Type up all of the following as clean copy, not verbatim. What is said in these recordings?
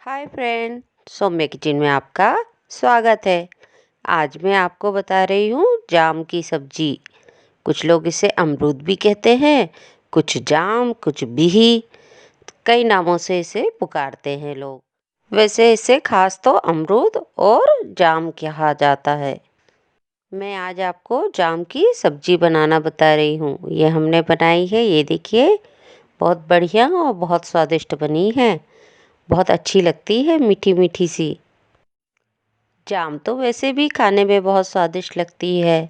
Hi friend, सौम्य kitchen में आपका स्वागत है। आज मैं आपको बता रही हूँ जाम की सब्जी। कुछ लोग इसे अमरूद भी कहते हैं, कुछ जाम, कुछ बिही, कई नामों से इसे पुकारते हैं लोग। वैसे इसे खास तो अमरूद और जाम कहा जाता है। मैं आज आपको जाम की सब्जी बनाना बता रही हूँ। ये हमने बनाई है, ये देखिए, बहुत बढ़िया और बहुत स्वादिष्ट बनी है। बहुत अच्छी लगती है, मीठी मीठी सी। जाम तो वैसे भी खाने में बहुत स्वादिष्ट लगती है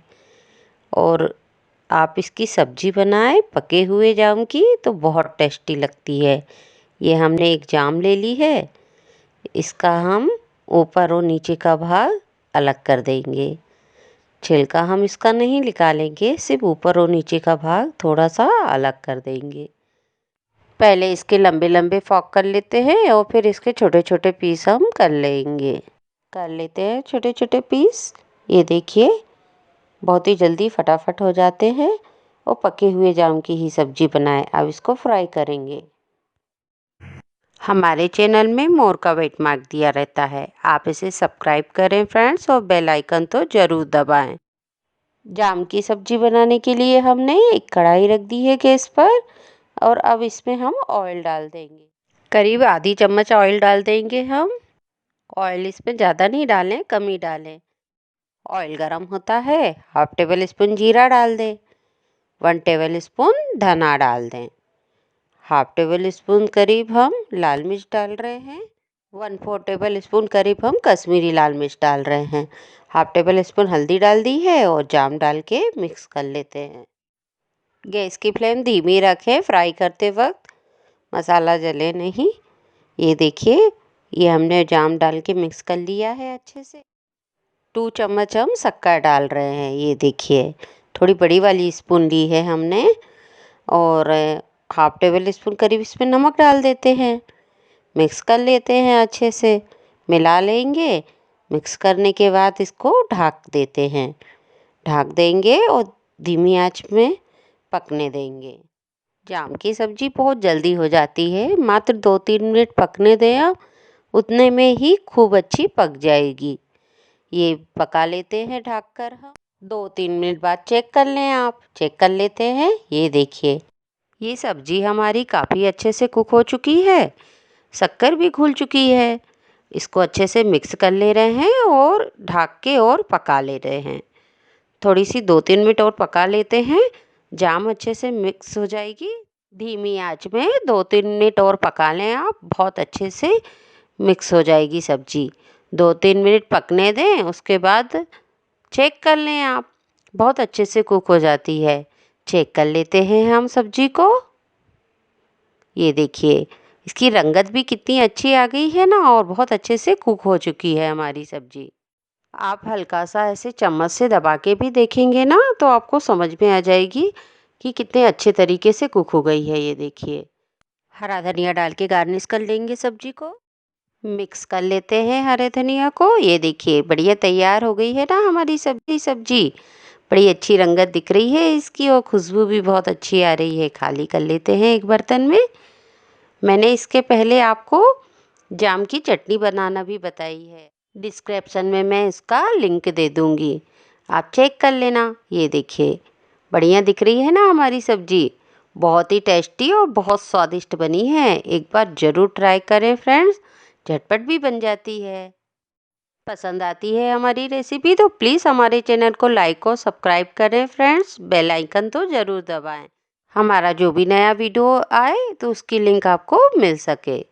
और आप इसकी सब्जी बनाएं पके हुए जाम की तो बहुत टेस्टी लगती है। ये हमने एक जाम ले ली है, इसका हम ऊपर और नीचे का भाग अलग कर देंगे। छिलका हम इसका नहीं निकालेंगे, सिर्फ ऊपर और नीचे का भाग थोड़ा सा अलग कर देंगे। पहले इसके लंबे लंबे फॉक कर लेते हैं और फिर इसके छोटे छोटे पीस हम कर लेते हैं छोटे छोटे पीस। ये देखिए, बहुत ही जल्दी फटाफट हो जाते हैं और पके हुए जाम की ही सब्जी बनाएं। अब इसको फ्राई करेंगे। हमारे चैनल में मोर का वेट मार्क दिया रहता है, आप इसे सब्सक्राइब करें फ्रेंड्स और बेल आइकन तो ज़रूर दबाएं। जाम की सब्जी बनाने के लिए हमने एक कढ़ाई रख दी है गैस पर और अब इसमें हम ऑयल डाल देंगे। करीब आधी चम्मच ऑयल डाल देंगे हम। ऑयल इसमें ज़्यादा नहीं डालें, कम ही डालें। ऑयल गरम होता है, हाफ टेबल स्पून जीरा डाल दें, 1 टेबल स्पून धना डाल दें, हाफ टेबल स्पून करीब हम लाल मिर्च डाल रहे हैं, 1/4 टेबल स्पून करीब हम कश्मीरी लाल मिर्च डाल रहे हैं, हाफ टेबल स्पून हल्दी डाल दी है और जाम डाल के मिक्स कर लेते हैं। गैस की फ्लेम धीमी रखें फ्राई करते वक्त, मसाला जले नहीं। ये देखिए, ये हमने जाम डाल के मिक्स कर लिया है अच्छे से। 2 चम्मच हम शक्कर डाल रहे हैं। ये देखिए, थोड़ी बड़ी वाली स्पून ली है हमने और हाफ टेबल स्पून करीब इसमें नमक डाल देते हैं। मिक्स कर लेते हैं अच्छे से, मिला लेंगे। मिक्स करने के बाद इसको ढक देते हैं, ढक देंगे और धीमी आंच में पकने देंगे। जाम की सब्जी बहुत जल्दी हो जाती है, मात्र 2-3 मिनट पकने दें आप, उतने में ही खूब अच्छी पक जाएगी। ये पका लेते हैं ढक कर हम। 2-3 मिनट बाद चेक कर लें, आप चेक कर लेते हैं। ये देखिए, ये सब्जी हमारी काफ़ी अच्छे से कुक हो चुकी है, शक्कर भी घुल चुकी है। इसको अच्छे से मिक्स कर ले रहे हैं और ढक के और पका ले रहे हैं। थोड़ी सी 2-3 मिनट और पका लेते हैं, जाम अच्छे से मिक्स हो जाएगी। धीमी आंच में 2-3 मिनट और पका लें आप, बहुत अच्छे से मिक्स हो जाएगी सब्जी। 2-3 मिनट पकने दें, उसके बाद चेक कर लें आप, बहुत अच्छे से कुक हो जाती है। चेक कर लेते हैं हम सब्जी को। ये देखिए, इसकी रंगत भी कितनी अच्छी आ गई है ना और बहुत अच्छे से कुक हो चुकी है हमारी सब्जी। आप हल्का सा ऐसे चम्मच से दबा के भी देखेंगे ना तो आपको समझ में आ जाएगी कि कितने अच्छे तरीके से कुक हो गई है। ये देखिए, हरा धनिया डाल के गार्निश कर लेंगे सब्जी को। मिक्स कर लेते हैं हरे धनिया को। ये देखिए, बढ़िया तैयार हो गई है ना हमारी सब्जी। बड़ी अच्छी रंगत दिख रही है इसकी और खुशबू भी बहुत अच्छी आ रही है। खाली कर लेते हैं एक बर्तन में। मैंने इसके पहले आपको जाम की चटनी बनाना भी बताई है, डिस्क्रिप्शन में मैं इसका लिंक दे दूँगी, आप चेक कर लेना। ये देखिए, बढ़िया दिख रही है ना हमारी सब्जी, बहुत ही टेस्टी और बहुत स्वादिष्ट बनी है। एक बार ज़रूर ट्राई करें फ्रेंड्स, झटपट भी बन जाती है। पसंद आती है हमारी रेसिपी तो प्लीज़ हमारे चैनल को लाइक और सब्सक्राइब करें फ्रेंड्स, बेल आइकन तो ज़रूर दबाएं, हमारा जो भी नया वीडियो आए तो उसकी लिंक आपको मिल सके।